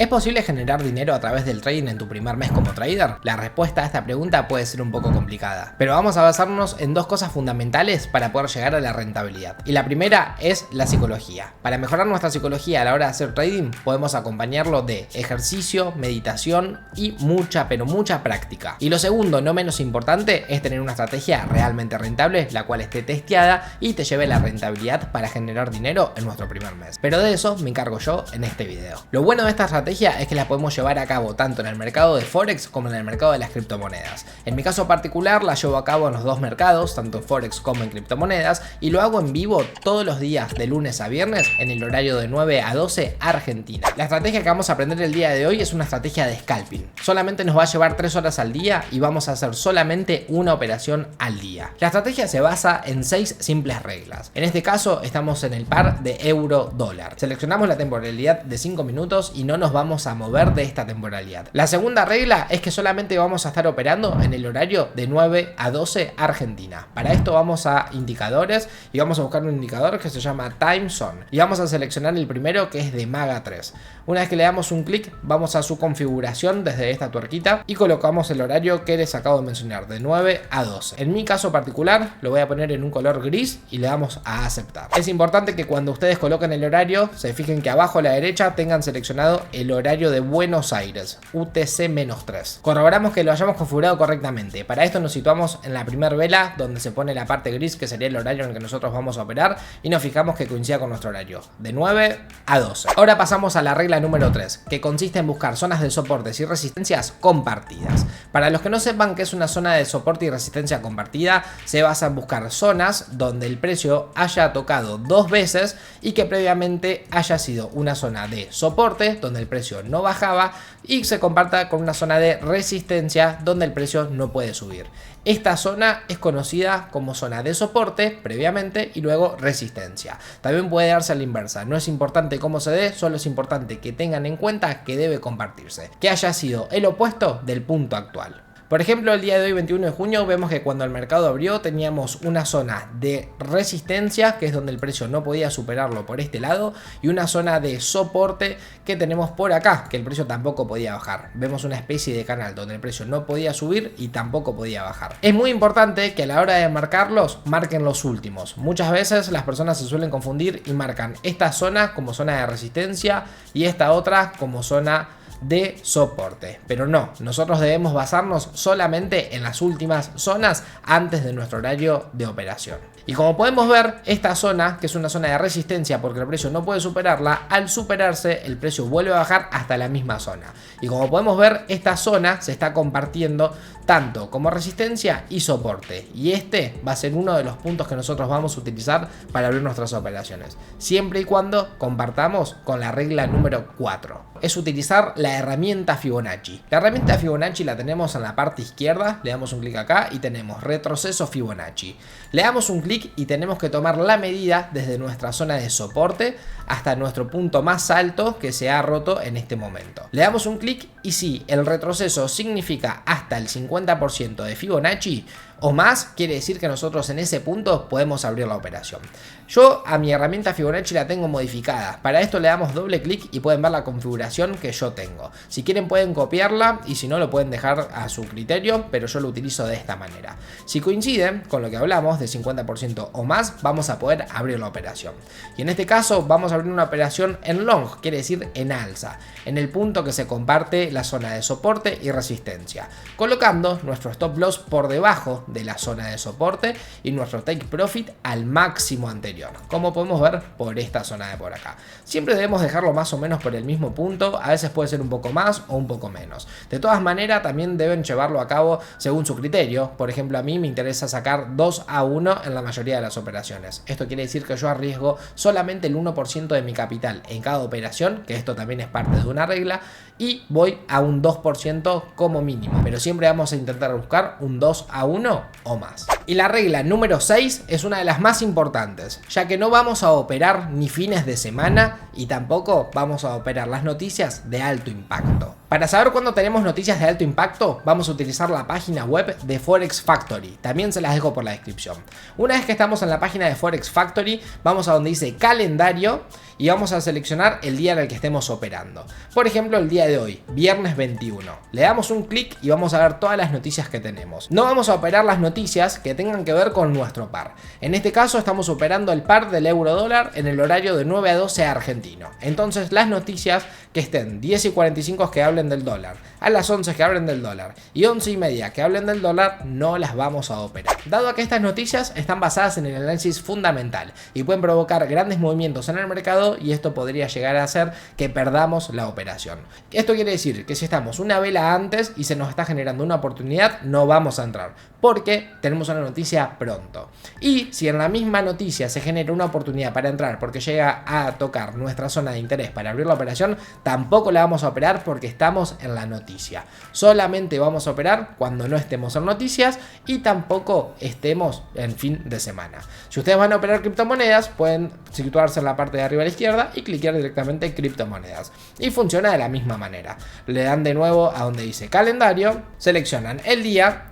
¿Es posible generar dinero a través del trading en tu primer mes como trader? La respuesta a esta pregunta puede ser un poco complicada, pero vamos a basarnos en dos cosas fundamentales para poder llegar a la rentabilidad. Y la primera es la psicología. Para mejorar nuestra psicología a la hora de hacer trading, podemos acompañarlo de ejercicio, meditación y mucha, pero mucha práctica. Y lo segundo, no menos importante, es tener una estrategia realmente rentable, la cual esté testeada y te lleve la rentabilidad para generar dinero en nuestro primer mes. Pero de eso me encargo yo en este video. Lo bueno de esta estrategia es que la podemos llevar a cabo tanto en el mercado de Forex como en el mercado de las criptomonedas. En mi caso particular la llevo a cabo en los dos mercados, tanto en Forex como en criptomonedas, y lo hago en vivo todos los días de lunes a viernes en el horario de 9 a 12 Argentina. La estrategia que vamos a aprender el día de hoy es una estrategia de scalping. Solamente nos va a llevar 3 horas al día y vamos a hacer solamente una operación al día. La estrategia se basa en 6 simples reglas. En este caso estamos en el par de euro-dólar. Seleccionamos la temporalidad de 5 minutos y no nos vamos a mover de esta temporalidad. La segunda regla es que solamente vamos a estar operando en el horario de 9 a 12 Argentina. Para esto vamos a indicadores y vamos a buscar un indicador que se llama Time Zone y vamos a seleccionar el primero, que es de Maga 3. Una vez que le damos un clic, vamos a su configuración desde esta tuerquita y colocamos el horario que les acabo de mencionar, de 9 a 12. En mi caso particular lo voy a poner en un color gris y le damos a aceptar. Es importante que cuando ustedes coloquen el horario se fijen que abajo a la derecha tengan seleccionado el horario de Buenos Aires, UTC-3. Corroboramos que lo hayamos configurado correctamente. Para esto nos situamos en la primera vela donde se pone la parte gris, que sería el horario en el que nosotros vamos a operar, y nos fijamos que coincida con nuestro horario, de 9 a 12. Ahora pasamos a la regla número 3, que consiste en buscar zonas de soportes y resistencias compartidas. Para los que no sepan qué es una zona de soporte y resistencia compartida, se basa en buscar zonas donde el precio haya tocado 2 veces y que previamente haya sido una zona de soporte donde el precio no bajaba y se comparta con una zona de resistencia donde el precio no puede subir. Esta zona es conocida como zona de soporte previamente y luego resistencia. También puede darse a la inversa, no es importante cómo se dé, solo es importante que tengan en cuenta que debe compartirse, que haya sido el opuesto del punto actual. Por ejemplo, el día de hoy, 21 de junio, vemos que cuando el mercado abrió teníamos una zona de resistencia, que es donde el precio no podía superarlo por este lado, y una zona de soporte que tenemos por acá, que el precio tampoco podía bajar. Vemos una especie de canal donde el precio no podía subir y tampoco podía bajar. Es muy importante que a la hora de marcarlos, marquen los últimos. Muchas veces las personas se suelen confundir y marcan esta zona como zona de resistencia y esta otra como zona de soporte, pero no, nosotros debemos basarnos solamente en las últimas zonas antes de nuestro horario de operación. Y como podemos ver, esta zona, que es una zona de resistencia porque el precio no puede superarla, al superarse el precio vuelve a bajar hasta la misma zona. Y como podemos ver, esta zona se está compartiendo tanto como resistencia y soporte. Y este va a ser uno de los puntos que nosotros vamos a utilizar para abrir nuestras operaciones, siempre y cuando compartamos con la regla número 4. Es utilizar la herramienta Fibonacci. La herramienta Fibonacci la tenemos en la parte izquierda, le damos un clic acá y tenemos retroceso Fibonacci. Le damos un clic y tenemos que tomar la medida desde nuestra zona de soporte hasta nuestro punto más alto que se ha roto en este momento. Le damos un clic y si el retroceso significa hasta el 50% de Fibonacci o más, quiere decir que nosotros en ese punto podemos abrir la operación. Yo a mi herramienta Fibonacci la tengo modificada. Para esto le damos doble clic y pueden ver la configuración que yo tengo. Si quieren pueden copiarla y si no lo pueden dejar a su criterio, pero yo lo utilizo de esta manera. Si coinciden con lo que hablamos de 50% o más, vamos a poder abrir la operación. Y en este caso vamos a abrir una operación en long, quiere decir en alza, en el punto que se comparte la zona de soporte y resistencia, colocando nuestro stop loss por debajo de la zona de soporte y nuestro take profit al máximo anterior, como podemos ver por esta zona de por acá. Siempre debemos dejarlo más o menos por el mismo punto, a veces puede ser un poco más o un poco menos. De todas maneras también deben llevarlo a cabo según su criterio. Por ejemplo, a mí me interesa sacar 2 a 1 en la mayoría de las operaciones. Esto quiere decir que yo arriesgo solamente el 1% de mi capital en cada operación, que esto también es parte de una regla, y voy a un 2% como mínimo, pero siempre vamos a intentar buscar un 2 a 1 o más. Y la regla número 6 es una de las más importantes, ya que no vamos a operar ni fines de semana y tampoco vamos a operar las noticias de alto impacto. Para saber cuándo tenemos noticias de alto impacto, vamos a utilizar la página web de Forex Factory. También se las dejo por la descripción. Una vez que estamos en la página de Forex Factory, vamos a donde dice calendario y vamos a seleccionar el día en el que estemos operando. Por ejemplo, el día de hoy, viernes 21. Le damos un clic y vamos a ver todas las noticias que tenemos. No vamos a operar las noticias que tengan que ver con nuestro par. En este caso estamos operando el par del euro dólar en el horario de 9 a 12 argentino. Entonces las noticias que estén 10 y 45 que hablen del dólar, a las 11 que hablen del dólar y 11 y media que hablen del dólar, no las vamos a operar. Dado que estas noticias están basadas en el análisis fundamental y pueden provocar grandes movimientos en el mercado, y esto podría llegar a hacer que perdamos la operación. Esto quiere decir que si estamos una vela antes y se nos está generando una oportunidad, no vamos a entrar porque tenemos una noticia pronto. Y si en la misma noticia se genera una oportunidad para entrar porque llega a tocar nuestra zona de interés para abrir la operación, tampoco la vamos a operar porque estamos en la noticia. Solamente vamos a operar cuando no estemos en noticias y tampoco estemos en fin de semana. Si ustedes van a operar criptomonedas, pueden situarse en la parte de arriba a la izquierda y clicar directamente en criptomonedas. Y funciona de la misma manera. Le dan de nuevo a donde dice calendario, seleccionan el día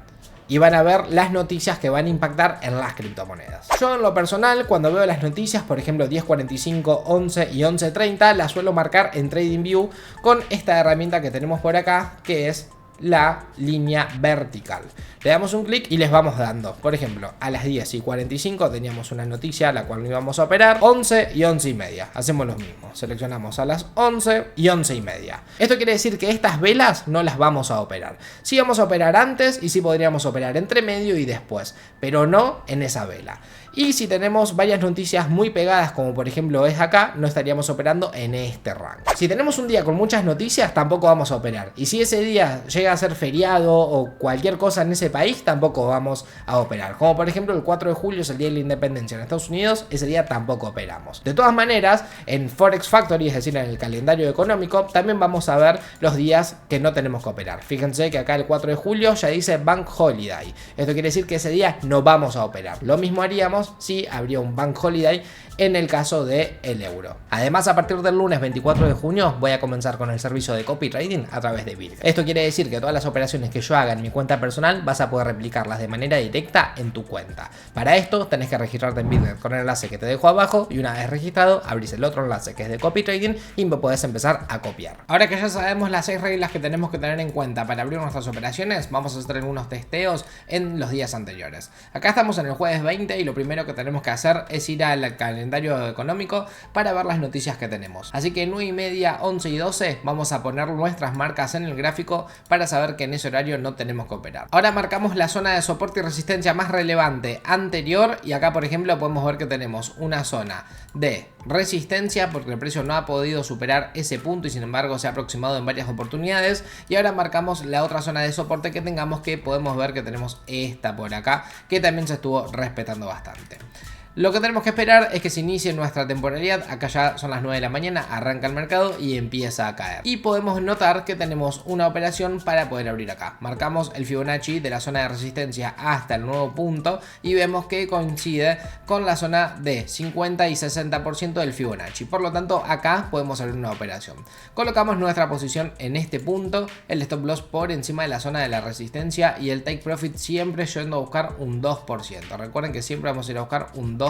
y van a ver las noticias que van a impactar en las criptomonedas. Yo en lo personal, cuando veo las noticias, por ejemplo 10:45, 11 y 11:30, las suelo marcar en TradingView con esta herramienta que tenemos por acá, que es la línea vertical. Le damos un clic y les vamos dando. Por ejemplo, a las 10:45 teníamos una noticia la cual no íbamos a operar. 11 y 11 y media. Hacemos lo mismo. Seleccionamos a las 11 y 11 y media. Esto quiere decir que estas velas no las vamos a operar. Sí vamos a operar antes y sí podríamos operar entre medio y después, pero no en esa vela. Y si tenemos varias noticias muy pegadas, como por ejemplo es acá, no estaríamos operando en este rango. Si tenemos un día con muchas noticias, tampoco vamos a operar. Y si ese día llega a ser feriado o cualquier cosa en ese país, tampoco vamos a operar. Como por ejemplo el 4 de julio es el día de la independencia en Estados Unidos, ese día tampoco operamos. De todas maneras, en Forex Factory, es decir, en el calendario económico, también vamos a ver los días que no tenemos que operar. Fíjense que acá el 4 de julio ya dice Bank Holiday. Esto quiere decir que ese día no vamos a operar. Lo mismo haríamos si habría un Bank Holiday en el caso del euro. Además, a partir del lunes 24 de junio voy a comenzar con el servicio de copy trading a través de Bitget. Esto quiere decir que todas las operaciones que yo haga en mi cuenta personal vas a poder replicarlas de manera directa en tu cuenta. Para esto tenés que registrarte en Bitget con el enlace que te dejo abajo y una vez registrado abrís el otro enlace que es de copy trading y me podés empezar a copiar. Ahora que ya sabemos las 6 reglas que tenemos que tener en cuenta para abrir nuestras operaciones, vamos a hacer algunos testeos en los días anteriores. Acá estamos en el jueves 20 y lo primero que tenemos que hacer es ir al calendario económico para ver las noticias que tenemos. Así que 9 y media, 11 y 12 vamos a poner nuestras marcas en el gráfico para saber que en ese horario no tenemos que operar. Ahora marcamos la zona de soporte y resistencia más relevante anterior y acá por ejemplo podemos ver que tenemos una zona de resistencia porque el precio no ha podido superar ese punto y sin embargo se ha aproximado en varias oportunidades, y ahora marcamos la otra zona de soporte que tengamos, que podemos ver que tenemos esta por acá que también se estuvo respetando bastante. Lo que tenemos que esperar es que se inicie nuestra temporalidad. Acá ya son las 9 de la mañana, arranca el mercado y empieza a caer. Y podemos notar que tenemos una operación para poder abrir acá. Marcamos el Fibonacci de la zona de resistencia hasta el nuevo punto y vemos que coincide con la zona de 50 y 60% del Fibonacci. Por lo tanto, acá podemos abrir una operación. Colocamos nuestra posición en este punto, el stop loss por encima de la zona de la resistencia y el take profit siempre yendo a buscar un 2%. Recuerden que siempre vamos a ir a buscar un 2%.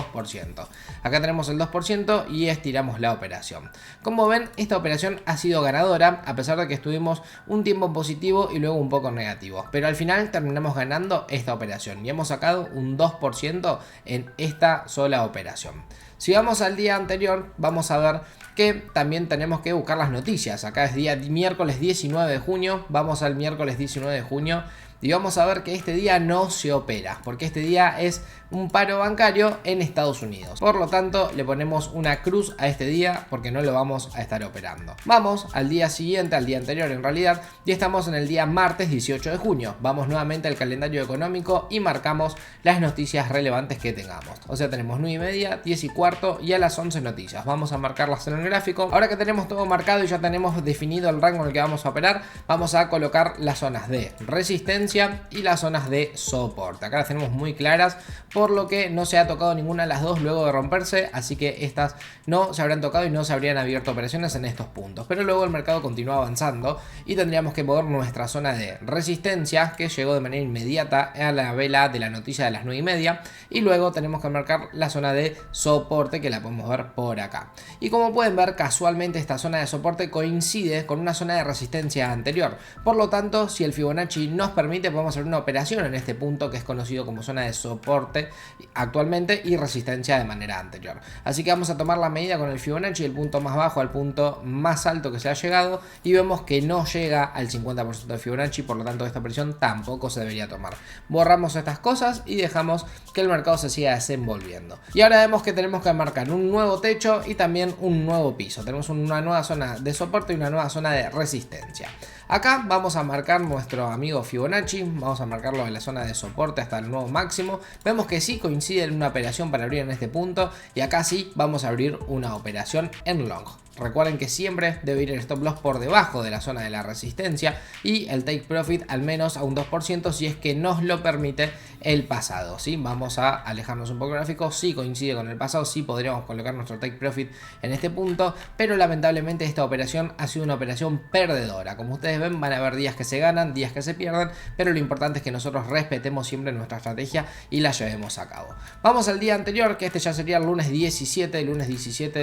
Acá tenemos el 2% y estiramos la operación. Como ven, esta operación ha sido ganadora a pesar de que estuvimos un tiempo positivo y luego un poco negativo, pero al final terminamos ganando esta operación y hemos sacado un 2% en esta sola operación. Si vamos al día anterior, vamos a ver que también tenemos que buscar las noticias. Acá es día miércoles 19 de junio, vamos al miércoles 19 de junio y vamos a ver que este día no se opera, porque este día es un paro bancario en Estados Unidos. Por lo tanto, le ponemos una cruz a este día porque no lo vamos a estar operando. Vamos al día siguiente, al día anterior en realidad, y estamos en el día martes 18 de junio. Vamos nuevamente al calendario económico y marcamos las noticias relevantes que tengamos. O sea, tenemos 9 y media, 10 y cuarto y a las 11 noticias. Vamos a marcarlas en el gráfico. Ahora que tenemos todo marcado y ya tenemos definido el rango en el que vamos a operar, vamos a colocar las zonas de resistencia resistencia y las zonas de soporte. Acá las tenemos muy claras, por lo que no se ha tocado ninguna de las dos luego de romperse, así que estas no se habrán tocado y no se habrían abierto operaciones en estos puntos. Pero luego el mercado continúa avanzando y tendríamos que mover nuestra zona de resistencia, que llegó de manera inmediata a la vela de la noticia de las 9:30, y luego tenemos que marcar la zona de soporte, que la podemos ver por acá. Y como pueden ver, casualmente esta zona de soporte coincide con una zona de resistencia anterior. Por lo tanto, si el Fibonacci nos permite, podemos hacer una operación en este punto, que es conocido como zona de soporte actualmente y resistencia de manera anterior. Así que vamos a tomar la medida con el Fibonacci, el punto más bajo al punto más alto que se ha llegado, y vemos que no llega al 50% de Fibonacci, por lo tanto esta operación tampoco se debería tomar. Borramos estas cosas y dejamos que el mercado se siga desenvolviendo. Y ahora vemos que tenemos que marcar un nuevo techo y también un nuevo piso. Tenemos una nueva zona de soporte y una nueva zona de resistencia. Acá vamos a marcar nuestro amigo Fibonacci, vamos a marcarlo en la zona de soporte hasta el nuevo máximo. Vemos que sí coincide en una operación para abrir en este punto, y acá sí vamos a abrir una operación en long. Recuerden que siempre debe ir el stop loss por debajo de la zona de la resistencia y el take profit al menos a un 2% si es que nos lo permite el pasado, ¿sí? Vamos a alejarnos un poco del gráfico. Si coincide con el pasado, sí podríamos colocar nuestro take profit en este punto, pero lamentablemente esta operación ha sido una operación perdedora. Como ustedes ven, van a haber días que se ganan, días que se pierden, pero lo importante es que nosotros respetemos siempre nuestra estrategia y la llevemos a cabo. Vamos al día anterior, que este ya sería el lunes 17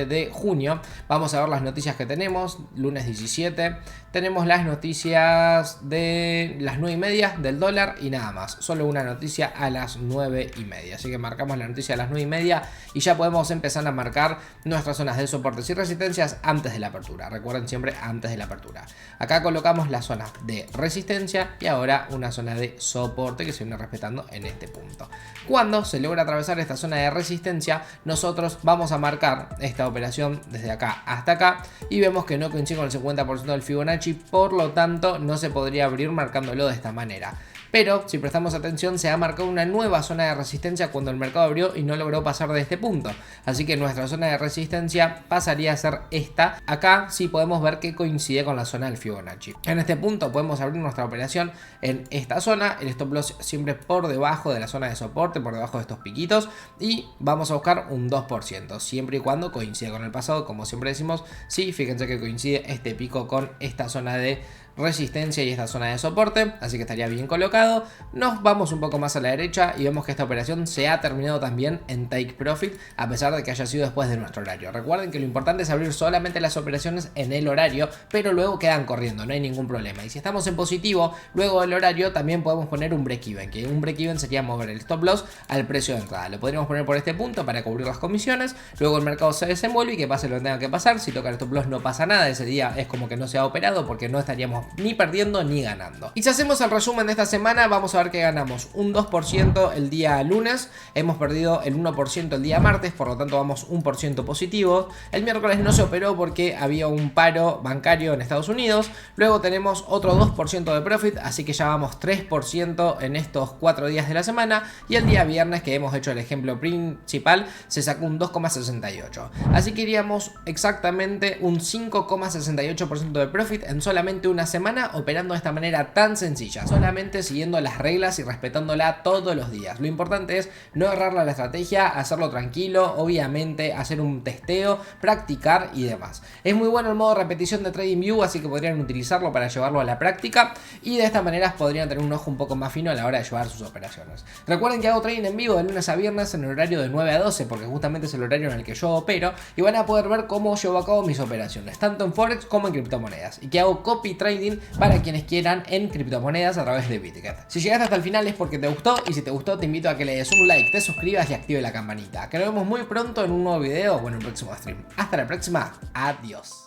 de junio. Vamos a ver las noticias que tenemos. Lunes 17 tenemos las noticias de las 9:30 del dólar y nada más, solo una noticia a las 9:30, así que marcamos la noticia a las 9:30 y ya podemos empezar a marcar nuestras zonas de soportes y resistencias antes de la apertura. Recuerden, siempre antes de la apertura. Acá colocamos la zona de resistencia y ahora una zona de soporte que se viene respetando en este punto. Cuando se logra atravesar esta zona de resistencia, nosotros vamos a marcar esta operación desde acá hasta acá y vemos que no coincide con el 50% del Fibonacci, por lo tanto no se podría abrir marcándolo de esta manera. Pero si prestamos atención, se ha marcado una nueva zona de resistencia cuando el mercado abrió y no logró pasar de este punto. Así que nuestra zona de resistencia pasaría a ser esta. Acá sí podemos ver que coincide con la zona del Fibonacci. En este punto podemos abrir nuestra operación en esta zona. El stop loss siempre por debajo de la zona de soporte, por debajo de estos piquitos. Y vamos a buscar un 2%, siempre y cuando coincida con el pasado. Como siempre decimos, sí, fíjense que coincide este pico con esta zona de resistencia y esta zona de soporte, así que estaría bien colocado. Nos vamos un poco más a la derecha y vemos que esta operación se ha terminado también en take profit, a pesar de que haya sido después de nuestro horario. Recuerden que lo importante es abrir solamente las operaciones en el horario, pero luego quedan corriendo, no hay ningún problema. Y si estamos en positivo luego del horario, también podemos poner un break even, que un break even sería mover el stop loss al precio de entrada. Lo podríamos poner por este punto para cubrir las comisiones, luego el mercado se desenvuelve y que pase lo que tenga que pasar. Si toca el stop loss no pasa nada, ese día es como que no se ha operado porque no estaríamos ni perdiendo ni ganando. Y si hacemos el resumen de esta semana, vamos a ver que ganamos un 2% el día lunes, hemos perdido el 1% el día martes, por lo tanto vamos 1% positivo. El miércoles no se operó porque había un paro bancario en Estados Unidos, luego tenemos otro 2% de profit, así que ya vamos 3% en estos 4 días de la semana, y el día viernes, que hemos hecho el ejemplo principal, se sacó un 2,68, así que iríamos exactamente un 5,68% de profit en solamente una semana, operando de esta manera tan sencilla, solamente siguiendo las reglas y respetándola todos los días. Lo importante es no errarle a la estrategia, hacerlo tranquilo, obviamente hacer un testeo, practicar y demás. Es muy bueno el modo repetición de TradingView, así que podrían utilizarlo para llevarlo a la práctica y de esta manera podrían tener un ojo un poco más fino a la hora de llevar sus operaciones. Recuerden que hago trading en vivo de lunes a viernes en el horario de 9 a 12, porque justamente es el horario en el que yo opero, y van a poder ver cómo llevo a cabo mis operaciones, tanto en Forex como en criptomonedas, y que hago copy trading para quienes quieran en criptomonedas a través de Bitget. Si llegaste hasta el final es porque te gustó, y si te gustó te invito a que le des un like, te suscribas y active la campanita. Que nos vemos muy pronto en un nuevo video o en un próximo stream. Hasta la próxima, adiós.